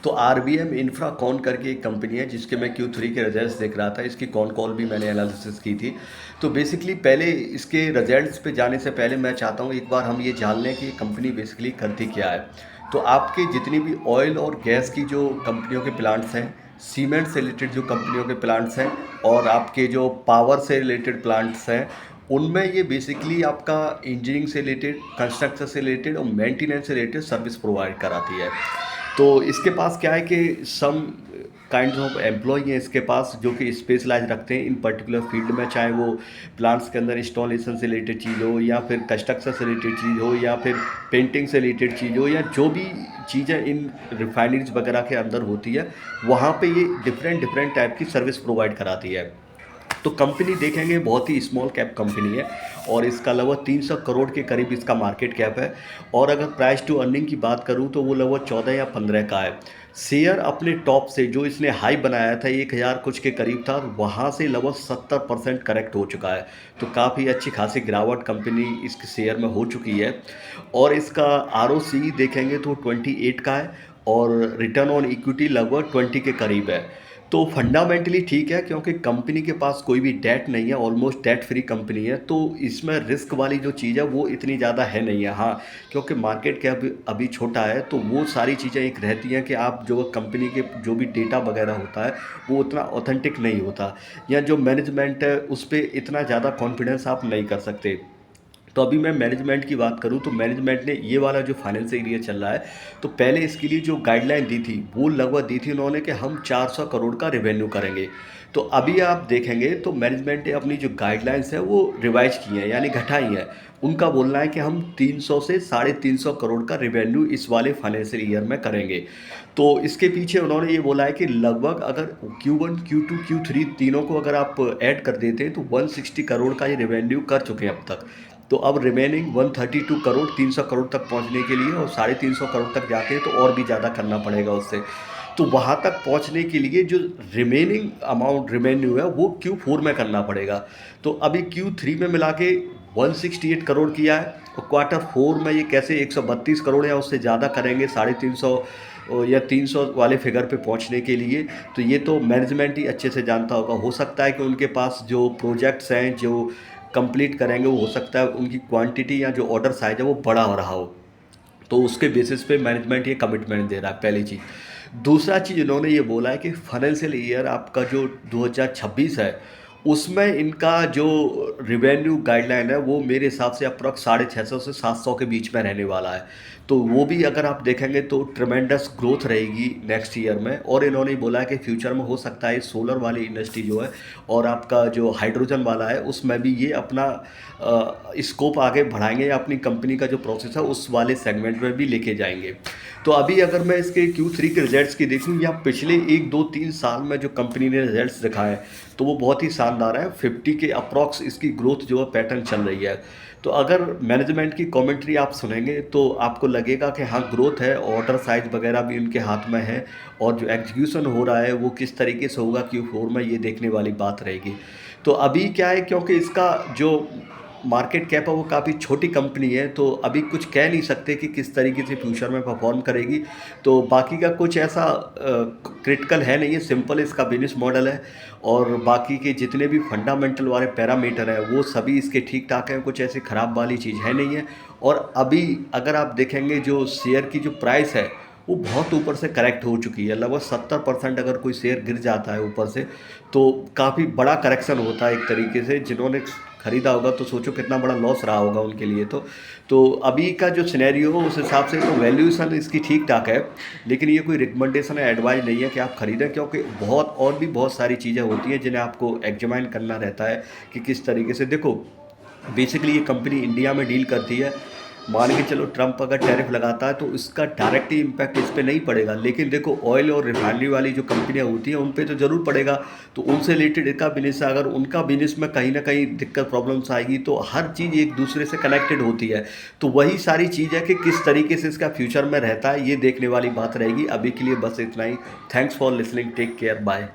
तो RBM Infracon करके एक कंपनी है जिसके मैं Q3 के रिजल्ट्स देख रहा था। इसकी कॉल भी मैंने एनालिसिस की थी। तो बेसिकली पहले इसके रिजल्ट्स पे जाने से पहले मैं चाहता हूँ एक बार हम ये जान लें कि ये कंपनी बेसिकली करती क्या है। तो आपके जितनी भी ऑयल और गैस की जो कंपनियों के प्लांट्स हैं, सीमेंट से रिलेटेड जो कंपनियों के प्लांट्स हैं और आपके जो पावर से रिलेटेड प्लांट्स हैं, उनमें ये बेसिकली आपका इंजीनियरिंग से रिलेटेड, कंस्ट्रक्शन से रिलेटेड और मेंटेनेंस से रिलेटेड सर्विस प्रोवाइड कराती है। तो इसके पास क्या है कि सम काइंड ऑफ एम्प्लॉय हैं इसके पास जो कि स्पेशलाइज रखते हैं इन पर्टिकुलर फील्ड में, चाहे वो प्लांट्स के अंदर इंस्टॉलेशन से रिलेटेड चीज़ हो या फिर कंस्ट्रक्शन से रिलेटेड चीज़ हो या फिर पेंटिंग से रिलेटेड चीज़ हो या जो भी चीज़ें इन रिफाइनरीज वगैरह के अंदर होती है, वहाँ पे ये डिफरेंट डिफरेंट टाइप की सर्विस प्रोवाइड कराती है। तो कंपनी देखेंगे बहुत ही स्मॉल कैप कंपनी है और इसका लगभग 300 करोड़ के करीब इसका मार्केट कैप है। और अगर प्राइस टू अर्निंग की बात करूं तो वो लगभग 14 या 15 का है। शेयर अपने टॉप से जो इसने हाई बनाया था 1000 कुछ के करीब था, वहाँ से लगभग 70% करेक्ट हो चुका है। तो काफ़ी अच्छी खासी गिरावट कंपनी इसके शेयर में हो चुकी है। और इसका आरओसी देखेंगे तो 28 का है और रिटर्न ऑन इक्विटी लगभग 20 के करीब है। तो फंडामेंटली ठीक है क्योंकि कंपनी के पास कोई भी डेट नहीं है, ऑलमोस्ट डेट फ्री कंपनी है। तो इसमें रिस्क वाली जो चीज़ है वो इतनी ज़्यादा है नहीं है। हाँ, क्योंकि मार्केट कैप अभी छोटा है तो वो सारी चीज़ें एक रहती हैं कि आप जो कंपनी के जो भी डेटा वगैरह होता है वो उतना ऑथेंटिक नहीं होता, या जो मैनेजमेंट है उस पर इतना ज़्यादा कॉन्फिडेंस आप नहीं कर सकते। तो अभी मैं मैनेजमेंट की बात करूं तो मैनेजमेंट ने ये वाला जो फाइनेंशियल ईयर चल रहा है, तो पहले इसके लिए जो गाइडलाइन दी थी वो लगभग दी थी उन्होंने कि हम 400 करोड़ का रेवेन्यू करेंगे। तो अभी आप देखेंगे तो मैनेजमेंट ने अपनी जो गाइडलाइंस है वो रिवाइज की हैं, यानी घटाई हैं। उनका बोलना है कि हम 300 से 350 करोड़ का रेवेन्यू इस वाले फाइनेंशियल ईयर में करेंगे। तो इसके पीछे उन्होंने ये बोला है कि लगभग अगर Q1, Q2, Q3 तीनों को अगर आप ऐड कर देते हैं तो 160 करोड़ का ये रेवेन्यू कर चुके हैं अब तक। तो अब रिमेनिंग 132 करोड़ 300 करोड़ तक पहुंचने के लिए, और 350 करोड़ तक जाते हैं तो और भी ज़्यादा करना पड़ेगा उससे। तो वहाँ तक पहुँचने के लिए जो रिमेनिंग अमाउंट रेवेन्यू है वो Q4 में करना पड़ेगा। तो अभी Q3 में मिला के 168 करोड़ किया है और Q4 में ये कैसे 132 करोड़ या उससे ज़्यादा करेंगे 350 या 300 वाले फिगर पे पहुंचने के लिए। तो ये तो मैनेजमेंट ही अच्छे से जानता होगा। हो सकता है कि उनके पास जो प्रोजेक्ट्स हैं जो कंप्लीट करेंगे, वो हो सकता है उनकी क्वांटिटी या जो ऑर्डर साइज है वो बड़ा हो रहा हो, तो उसके बेसिस पे मैनेजमेंट ये कमिटमेंट दे रहा है, पहली चीज़। दूसरा चीज़ इन्होंने ये बोला है कि फाइनेंशियल ईयर आपका जो 2026 है उसमें इनका जो रिवेन्यू गाइडलाइन है वो मेरे हिसाब से अप्रॉक्स 650 से 700 के बीच में रहने वाला है। तो वो भी अगर आप देखेंगे तो ट्रमेंडस ग्रोथ रहेगी नेक्स्ट ईयर में। और इन्होंने बोला है कि फ्यूचर में हो सकता है सोलर वाली इंडस्ट्री जो है और आपका जो हाइड्रोजन वाला है उसमें भी ये अपना स्कोप आगे बढ़ाएंगे या अपनी कंपनी का जो प्रोसेस है उस वाले सेगमेंट में भी लेके जाएंगे। तो अभी अगर मैं इसके Q3 के रिजल्ट्स की देखूं या पिछले 1 2 3 साल में जो कंपनी ने रिजल्ट्स दिखाए तो वो बहुत ही शानदार है। 50 के अप्रॉक्स इसकी ग्रोथ जो है पैटर्न चल रही है। तो अगर मैनेजमेंट की कमेंट्री आप सुनेंगे तो आपको लगेगा कि हाँ ग्रोथ है, ऑर्डर साइज वगैरह भी उनके हाथ में है और जो एग्जीक्यूशन हो रहा है वो किस तरीके से होगा Q4 में, ये देखने वाली बात रहेगी। तो अभी क्या है, क्योंकि इसका जो मार्केट कैप है वो काफ़ी छोटी कंपनी है तो अभी कुछ कह नहीं सकते कि किस तरीके से फ्यूचर में परफॉर्म करेगी। तो बाकी का कुछ ऐसा क्रिटिकल है नहीं है, सिंपल इसका बिजनेस मॉडल है और बाकी के जितने भी फंडामेंटल वाले पैरामीटर हैं वो सभी इसके ठीक ठाक हैं, कुछ ऐसी ख़राब वाली चीज़ है नहीं है। और अभी अगर आप देखेंगे जो शेयर की जो प्राइस है वो बहुत ऊपर से करेक्ट हो चुकी है। लगभग 70% अगर कोई शेयर गिर जाता है ऊपर से तो काफ़ी बड़ा करेक्शन होता है एक तरीके से। जिन्होंने खरीदा होगा तो सोचो कितना बड़ा लॉस रहा होगा उनके लिए। तो अभी का जो सिनेरियो हो उस हिसाब से तो वैल्यूएशन इसकी ठीक ठाक है, लेकिन ये कोई रिकमेंडेशन है, एडवाइस नहीं है कि आप खरीदें, क्योंकि बहुत और भी बहुत सारी चीज़ें होती हैं जिन्हें आपको एग्जामिन करना रहता है कि किस तरीके से। देखो बेसिकली ये कंपनी इंडिया में डील करती है। मान के चलो ट्रंप अगर टैरिफ लगाता है तो इसका डायरेक्ट इम्पैक्ट इस पे नहीं पड़ेगा, लेकिन देखो ऑयल और रिफाइनरी वाली जो कंपनियां होती हैं उन पे तो ज़रूर पड़ेगा। तो उनसे रिलेटेड इसका बिजनेस है, अगर उनका बिजनेस में कहीं ना कहीं दिक्कत प्रॉब्लम्स आएगी तो हर चीज़ एक दूसरे से कनेक्टेड होती है। तो वही सारी चीज़ है कि किस तरीके से इसका फ्यूचर में रहता है ये देखने वाली बात रहेगी। अभी के लिए बस इतना ही। Thanks for listening, take care, bye.